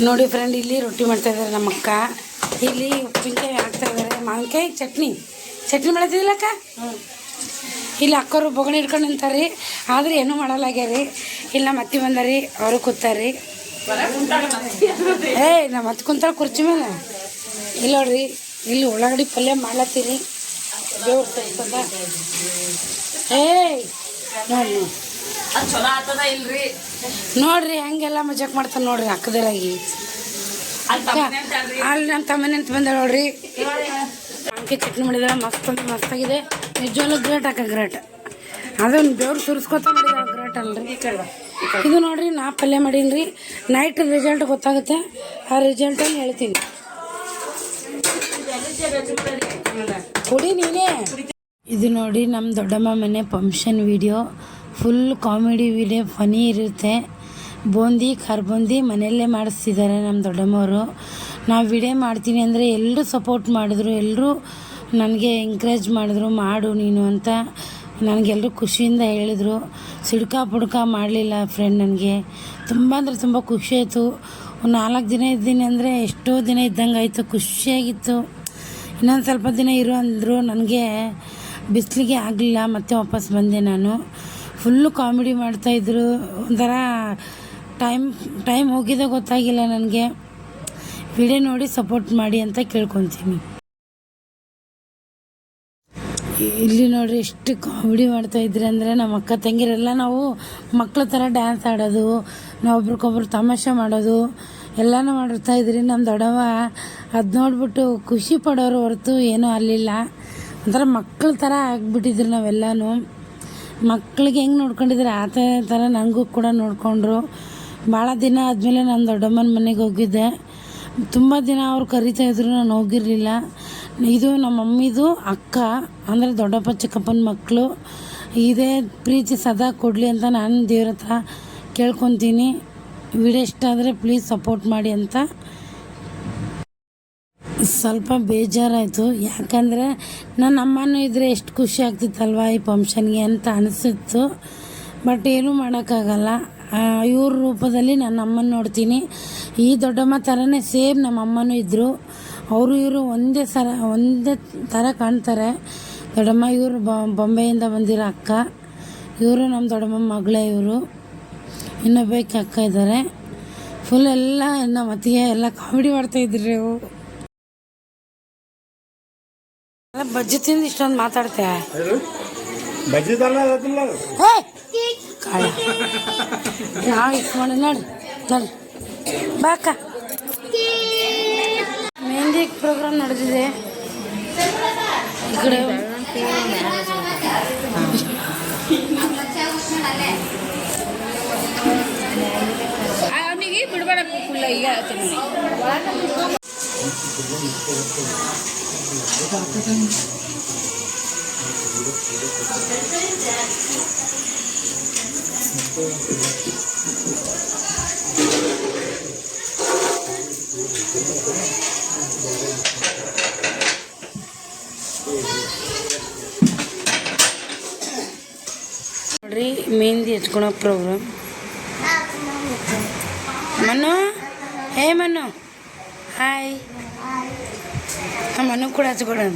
ನೋಡಿ ಫ್ರೆಂಡ್, ಇಲ್ಲಿ ರೊಟ್ಟಿ ಮಾಡ್ತಾಯಿದ್ದಾರೆ ನಮ್ಮ ಅಕ್ಕ. ಇಲ್ಲಿ ಉಪ್ಪಿನಕಾಯಿ ಹಾಕ್ತಾಯಿದ್ದಾರೆ, ಮಾವಿನಕಾಯಿ ಚಟ್ನಿ ಮಾಡತ್ತಿದಿಲ್ಲಕ್ಕ. ಇಲ್ಲಿ ಅಕ್ಕರು ಬೊಗಣಿ ಹಿಡ್ಕೊಂಡು ನಿಂತಾರ್ರಿ, ಆದ್ರೆ ಏನೂ ಮಾಡಲ್ಲಾಗ್ಯಾರಿ. ಇಲ್ಲಿ ನಮ್ಮ ಅತ್ತಿ ಬಂದಾರಿ, ಅವರು ಕೂತಾರ್ರಿ. ನಮ್ಮ ಅತ್ತೆ ಕುಂತಾರ ಕುರ್ಚಿ ಮೇಲೆ. ಇಲ್ಲಿ ನೋಡ್ರಿ, ಇಲ್ಲಿ ಉಳ್ಳಾಗಡ್ಡಿ ಪಲ್ಯ ಮಾಡ್ಲತ್ತೀರಿ. ದೇವ್ರ ತರ್ತದ ನೋಡ್ರಿ ಹೆಂಗೆಲ್ಲ ಮಜಾಕ್ ಮಾಡ್ತಾನೆ ನೋಡ್ರಿ. ಅಕ್ಕದರಾಗಿ ಅಲ್ಲಿ ನನ್ನ ತಮ್ಮನ ಅಂತ ಬಂದ ನೋಡ್ರಿ. ಮಾವಿನಕಾಯಿ ಚಟ್ನಿ ಮಾಡಿದ್ರೆ ಮಸ್ತ್ ಅಂದ್ರೆ ಮಸ್ತಾಗಿದೆ. ನಿಜವಾಗ್ಲೂ ಗ್ರೇಟ್ ಗ್ರೇಟ್. ಅದನ್ನು ದೇವ್ರು ಸುರಿಸ್ಕೊತ ಮಾಡಿದ ಗ್ರೇಟ್ ಅಲ್ರಿ. ಇದು ನೋಡ್ರಿ, ನಾ ಪಲ್ಯ ಮಾಡೀನಿ. ನೈಟ್ ರಿಸಲ್ಟ್ ಗೊತ್ತಾಗುತ್ತೆ, ಆ ರಿಸಲ್ಟನ್ನು ಹೇಳ್ತೀನಿ. ಕುಡಿ ನೀನೇ. ಇದು ನೋಡಿ ನಮ್ಮ ದೊಡ್ಡಮ್ಮ ಮನೆ function video. Full comedy video, funny ಇರುತ್ತೆ. ಬೂಂದಿ ಖಾರಬೂಂದಿ ಮನೆಯಲ್ಲೇ ಮಾಡಿಸ್ತಿದ್ದಾರೆ ನಮ್ಮ ದೊಡ್ಡಮ್ಮವರು. ನಾವು ವಿಡಿಯೋ ಮಾಡ್ತೀನಿ ಅಂದರೆ ಎಲ್ಲರೂ ಸಪೋರ್ಟ್ ಮಾಡಿದ್ರು, ಎಲ್ಲರೂ ನನಗೆ ಎಂಕರೇಜ್ ಮಾಡಿದ್ರು, ಮಾಡು ನೀನು ಅಂತ ನನಗೆಲ್ಲರೂ ಖುಷಿಯಿಂದ ಹೇಳಿದರು. ಸಿಡ್ಕ ಮಾಡಲಿಲ್ಲ ಫ್ರೆಂಡ್. ನನಗೆ ತುಂಬ ಅಂದರೆ ತುಂಬ ಖುಷಿಯಾಯಿತು. 4 ದಿನ ಇದ್ದೀನಿ ಅಂದರೆ ಎಷ್ಟೋ ದಿನ ಇದ್ದಂಗೆ ಆಯಿತು, ಖುಷಿಯಾಗಿತ್ತು. ಇನ್ನೊಂದು ಸ್ವಲ್ಪ ದಿನ ಇರು ಅಂದರು. ನನಗೆ ಬಿಸಿಲಿಗೆ ಆಗಲಿಲ್ಲ, ಮತ್ತೆ ವಾಪಸ್ ಬಂದೆ ನಾನು. ಫುಲ್ಲು ಕಾಮಿಡಿ ಮಾಡ್ತಾಯಿದ್ರು. ಒಂಥರ ಟೈಮ್ ಹೋಗಿದ್ದೆ ಗೊತ್ತಾಗಿಲ್ಲ ನನಗೆ. ವಿಡಿಯೋ ನೋಡಿ ಸಪೋರ್ಟ್ ಮಾಡಿ ಅಂತ ಕೇಳ್ಕೊತೀನಿ. ಇಲ್ಲಿ ನೋಡ್ರಿ ಎಷ್ಟು ಕಾಮಿಡಿ ಮಾಡ್ತಾಯಿದ್ರಿ ಅಂದರೆ, ನಮ್ಮ ಅಕ್ಕ ತಂಗಿರೆಲ್ಲ ನಾವು ಮಕ್ಳ ಥರ ಡ್ಯಾನ್ಸ್ ಆಡೋದು, ನಾವು ಒಬ್ರಿಗೊಬ್ರು ತಮಾಷೆ ಮಾಡೋದು ಎಲ್ಲನೂ ಮಾಡ್ತಾಯಿದ್ರಿ. ನಮ್ಮ ದೊಡ್ಡವ ಅದು ನೋಡ್ಬಿಟ್ಟು ಖುಷಿ ಪಡೋರು ಹೊರತು ಏನೂ ಅಲ್ಲಿಲ್ಲ. ಒಂಥರ ಮಕ್ಳ ಥರ ಆಗಿಬಿಟ್ಟಿದ್ರು ನಾವೆಲ್ಲನೂ. ಮಕ್ಳಿಗೆ ಹೆಂಗೆ ನೋಡ್ಕೊಂಡಿದ್ರೆ ಆ ಥರ ನನಗೂ ಕೂಡ ನೋಡಿಕೊಂಡ್ರು. ಭಾಳ ದಿನ ಆದಮೇಲೆ ನಾನು ದೊಡ್ಡಮ್ಮನ ಮನೆಗೆ ಹೋಗಿದ್ದೆ. ತುಂಬ ದಿನ ಅವ್ರು ಕರಿತಾಯಿದ್ರು, ನಾನು ಹೋಗಿರಲಿಲ್ಲ. ಇದು ನಮ್ಮ ಮಮ್ಮಿದು ಅಕ್ಕ, ಅಂದರೆ ದೊಡ್ಡಪ್ಪ ಚಿಕ್ಕಪ್ಪನ ಮಕ್ಕಳು. ಇದೇ ಪ್ರೀತಿ ಸದಾ ಕೊಡಲಿ ಅಂತ ನಾನು ದೇವ್ರ ಹತ್ರ ಕೇಳ್ಕೊತೀನಿ. ವಿಡಿಯೋ ಇಷ್ಟ ಆದರೆ ಪ್ಲೀಸ್ ಸಪೋರ್ಟ್ ಮಾಡಿ ಅಂತ. ಸ್ವಲ್ಪ ಬೇಜಾರಾಯಿತು, ಯಾಕಂದರೆ ನನ್ನ ಅಮ್ಮನೂ ಇದ್ದರೆ ಎಷ್ಟು ಖುಷಿ ಆಗ್ತಿತ್ತಲ್ವ ಈ ಫಂಕ್ಷನ್ಗೆ ಅಂತ ಅನಿಸಿತ್ತು. ಬಟ್ ಏನೂ ಮಾಡೋಕ್ಕಾಗಲ್ಲ. ಇವ್ರ ರೂಪದಲ್ಲಿ ನನ್ನ ಅಮ್ಮನ ನೋಡ್ತೀನಿ. ಈ ದೊಡ್ಡಮ್ಮ ಥರನೇ ಸೇಮ್ ನಮ್ಮ ಅಮ್ಮನೂ ಇದ್ದರು. ಅವರು ಇವರು ಒಂದೇ ಥರ ಕಾಣ್ತಾರೆ. ದೊಡ್ಡಮ್ಮ ಇವರು ಬೊಂಬೆಯಿಂದ ಬಂದಿರೋ ಅಕ್ಕ. ಇವರು ನಮ್ಮ ದೊಡ್ಡಮ್ಮ ಮಗಳೇ. ಇವರು ಇನ್ನೊಬ್ಬಕ್ಕೆ ಅಕ್ಕ ಇದ್ದಾರೆ. ಫುಲ್ ಎಲ್ಲ ನಮ್ಮ ಅತ್ತಿಗೆ ಎಲ್ಲ ಕಾಮಿಡಿ ಮಾಡ್ತಾಯಿದ್ರಿ. ಅವು ಬಜ್ಜಿ ತಿಂದು ಇಷ್ಟೊಂದು ಮಾತಾಡ್ತೆ. ಯಾವ ಇಟ್ಕೊಂಡು ನೋಡ್ರಿ ಬಾಕ. ಮೆಹಂದಿ ಪ್ರೋಗ್ರಾಮ್ ನಡೆದಿದೆ ಈ ಕಡೆ. ಅವನಿಗೆ ಬಿಡಬೇಡ ಫುಲ್ಲ. ಈಗ ನೋಡ್ರಿ, ಮೆಹಂದಿ ಹಚ್ಕೊಳೋ ಪ್ರೋಗ್ರಾಮ್. ಮನು, ಹೇ ಮನು, ಹಾಯ್. ಮನು ಕೂಡ ಹಚ್ಕೊಡೋಣ.